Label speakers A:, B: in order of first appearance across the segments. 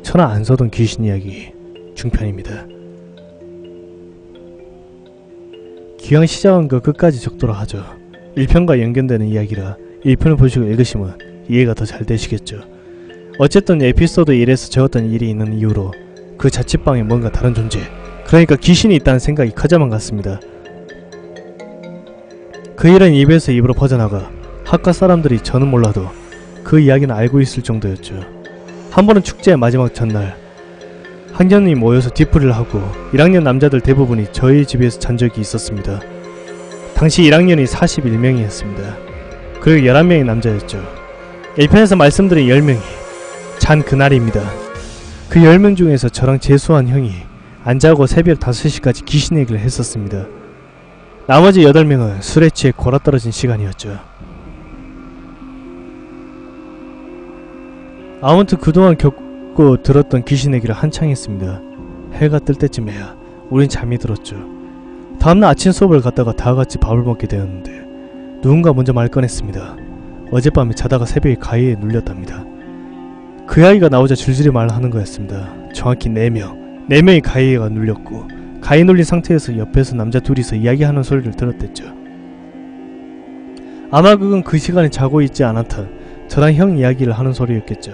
A: 천하 안 서던 귀신 이야기 중편입니다. 기왕 시작한 거 끝까지 적도록 하죠. 1편과 연결되는 이야기라 1편을 보시고 읽으시면 이해가 더 잘 되시겠죠. 어쨌든 에피소드 1에서 적었던 일이 있는 이유로 그 자취방에 뭔가 다른 존재, 그러니까 귀신이 있다는 생각이 커져만 갔습니다. 그 일은 입에서 입으로 퍼져나가 학과 사람들이 저는 몰라도 그 이야기는 알고 있을 정도였죠. 한 번은 축제의 마지막 전날 학년이 모여서 뒤풀이를 하고 1학년 남자들 대부분이 저희 집에서 잔 적이 있었습니다. 당시 1학년이 41명이었습니다. 그리고 11명이 남자였죠. 1편에서 말씀드린 10명이 잔 그날입니다. 그 10명 중에서 저랑 재수한 형이 안 자고 새벽 5시까지 귀신 얘기를 했었습니다. 나머지 8명은 술에 취해 골아떨어진 시간이었죠. 아무튼 그동안 겪고 들었던 귀신 얘기를 한창 했습니다. 해가 뜰 때쯤에야 우린 잠이 들었죠. 다음날 아침 수업을 갔다가 다같이 밥을 먹게 되었는데 누군가 먼저 말 꺼냈습니다. 어젯밤에 자다가 새벽에 가위에 눌렸답니다. 그 이야기가 나오자 줄줄이 말하는 거였습니다. 정확히 4명. 4명이 가위가 눌렸고 가위 눌린 상태에서 옆에서 남자 둘이서 이야기하는 소리를 들었댔죠. 아마 그건 그 시간에 자고 있지 않았던 저랑 형 이야기를 하는 소리였겠죠.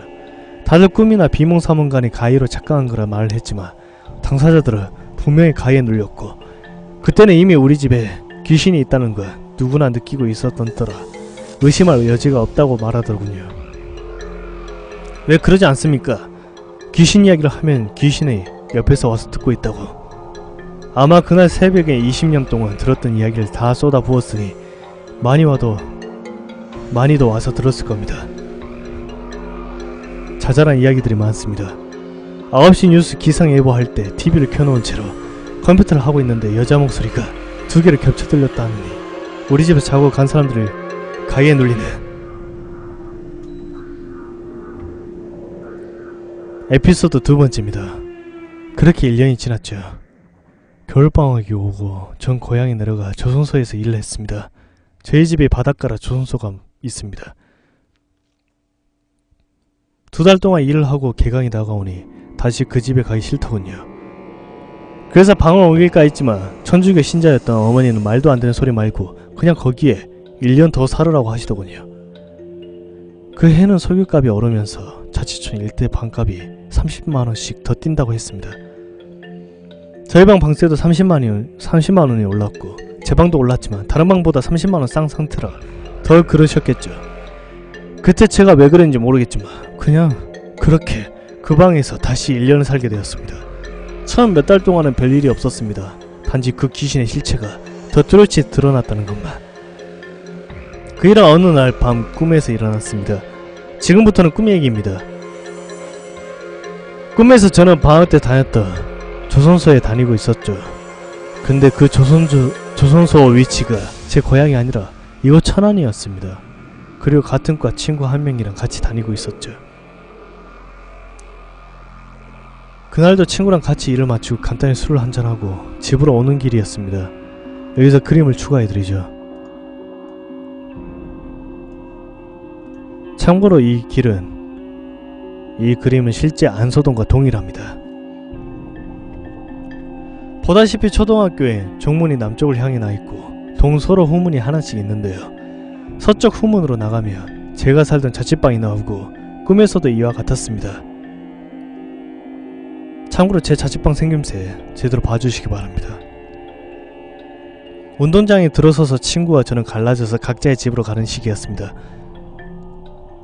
A: 다들 꿈이나 비몽사몽간에 가위로 착각한 거라 말을 했지만 당사자들은 분명히 가위에 눌렸고 그때는 이미 우리 집에 귀신이 있다는 걸 누구나 느끼고 있었던 터라 의심할 여지가 없다고 말하더군요. 왜 그러지 않습니까? 귀신 이야기를 하면 귀신이 옆에서 와서 듣고 있다고. 아마 그날 새벽에 20년 동안 들었던 이야기를 다 쏟아부었으니 많이도 와서 들었을 겁니다. 자잘한 이야기들이 많습니다. 9시 뉴스 기상예보 할 때 TV를 켜놓은 채로 컴퓨터를 하고 있는데 여자 목소리가 2개를 겹쳐 들렸다 하느니 우리 집에 자고 간 사람들을 가위에 눌리는 에피소드 2번째입니다. 그렇게 1년이 지났죠. 겨울방학이 오고 전 고향에 내려가 조선소에서 일을 했습니다. 저희 집에 바닷가라 조선소가 있습니다. 2달 동안 일을 하고 개강이 다가오니 다시 그 집에 가기 싫더군요. 그래서 방을 옮길까 했지만 천주교 신자였던 어머니는 말도 안 되는 소리 말고 그냥 거기에 1년 더 살으라고 하시더군요. 그 해는 석유값이 오르면서 자취촌 일대 방값이 30만원씩 더 뛴다고 했습니다. 저희 방 방세도 30만원이 올랐고 제 방도 올랐지만 다른 방보다 30만원 싼 상태라 더 그러셨겠죠. 그때 제가 왜 그랬는지 모르겠지만 그냥 그렇게 그 방에서 다시 1년을 살게 되었습니다. 처음 몇 달 동안은 별일이 없었습니다. 단지 그 귀신의 실체가 더 뚜렷이 드러났다는 것만. 그 일은 어느 날 밤 꿈에서 일어났습니다. 지금부터는 꿈 얘기입니다. 꿈에서 저는 방학 때 다녔던 조선소에 다니고 있었죠. 근데 그 조선소 위치가 제 고향이 아니라 이곳 천안이었습니다. 그리고 같은 과 친구 한 명이랑 같이 다니고 있었죠. 그날도 친구랑 같이 일을 마치고 간단히 술을 한잔하고 집으로 오는 길이었습니다. 여기서 그림을 추가해드리죠. 참고로 이 그림은 실제 안서동과 동일합니다. 보다시피 초등학교엔 정문이 남쪽을 향해 나있고 동서로 후문이 하나씩 있는데요. 서쪽 후문으로 나가면 제가 살던 자취방이 나오고 꿈에서도 이와 같았습니다. 참고로 제 자취방 생김새 제대로 봐주시기 바랍니다. 운동장에 들어서서 친구와 저는 갈라져서 각자의 집으로 가는 시기였습니다.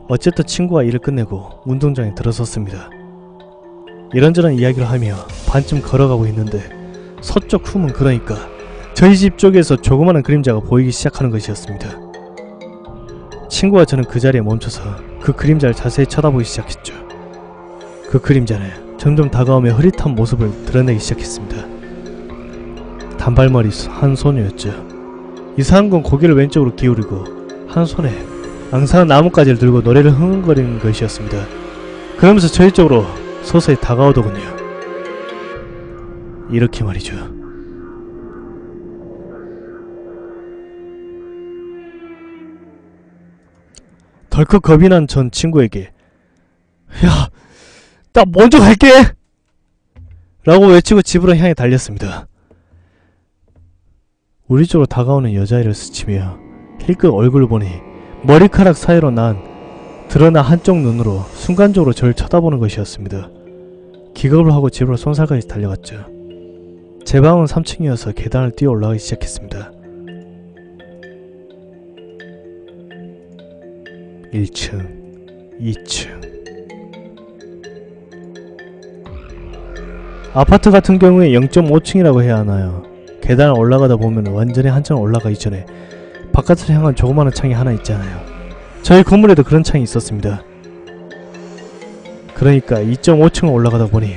A: 어쨌든 친구와 일을 끝내고 운동장에 들어섰습니다. 이런저런 이야기를 하며 반쯤 걸어가고 있는데 서쪽 후문, 그러니까 저희 집 쪽에서 조그마한 그림자가 보이기 시작하는 것이었습니다. 친구와 저는 그 자리에 멈춰서 그 그림자를 자세히 쳐다보기 시작했죠. 그 그림자는 점점 다가오며 흐릿한 모습을 드러내기 시작했습니다. 단발머리 한 소녀였죠. 이상한 건 고개를 왼쪽으로 기울이고 한 손에 앙상한 나뭇가지를 들고 노래를 흥얼거리는 것이었습니다. 그러면서 저희 쪽으로 서서히 다가오더군요. 이렇게 말이죠. 덜컥 겁이 난 전 친구에게 야, 나 먼저 갈게! 라고 외치고 집으로 향해 달렸습니다. 우리 쪽으로 다가오는 여자애를 스치며 힐끗 얼굴을 보니 머리카락 사이로 드러난 한쪽 눈으로 순간적으로 저를 쳐다보는 것이었습니다. 기겁을 하고 집으로 손살까지 달려갔죠. 제 방은 3층이어서 계단을 뛰어 올라가기 시작했습니다. 1층, 2층. 아파트 같은 경우에 0.5층이라고 해야 하나요? 계단을 올라가다 보면 완전히 한층 올라가기 전에 바깥을 향한 조그마한 창이 하나 있잖아요. 저희 건물에도 그런 창이 있었습니다. 그러니까 2.5층을 올라가다 보니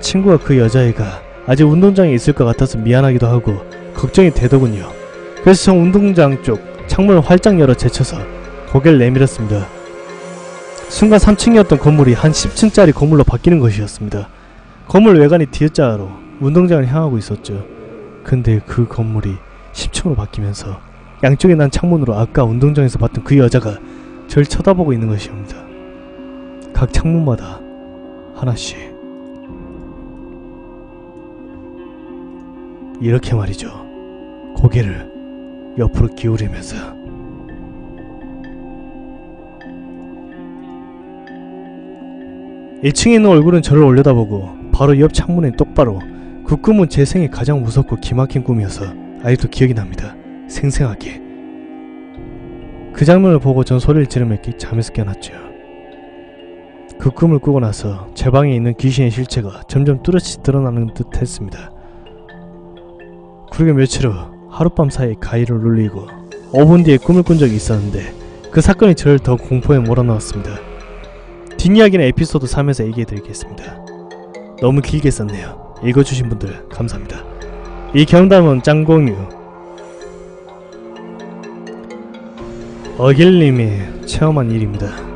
A: 친구가 그 여자애가 아직 운동장에 있을 것 같아서 미안하기도 하고 걱정이 되더군요. 그래서 저 운동장 쪽 창문을 활짝 열어 제쳐서 고개를 내밀었습니다. 순간 3층이었던 건물이 한 10층짜리 건물로 바뀌는 것이었습니다. 건물 외관이 D자로 운동장을 향하고 있었죠. 근데 그 건물이 10층으로 바뀌면서 양쪽에 난 창문으로 아까 운동장에서 봤던 그 여자가 절 쳐다보고 있는 것이옵니다. 각 창문마다 하나씩. 이렇게 말이죠. 고개를 옆으로 기울이면서. (1층에) 있는 얼굴은 저를 올려다보고 바로 옆 창문엔 똑바로. 그 꿈은 제 생에 가장 무섭고 기막힌 꿈이어서 아직도 기억이 납니다. 생생하게. 그 장면을 보고 전 소리를 지르며 잠에서 깨어났죠. 그 꿈을 꾸고 나서 제 방에 있는 귀신의 실체가 점점 뚜렷이 드러나는 듯 했습니다. 그러게 며칠 후 하룻밤 사이에 가위를 눌리고 5분 뒤에 꿈을 꾼 적이 있었는데 그 사건이 저를 더 공포에 몰아넣었습니다. 뒷이야기는 에피소드 3에서 얘기해드리겠습니다. 너무 길게 썼네요. 읽어주신 분들 감사합니다. 이 경담은 짱공유 어길님이 체험한 일입니다.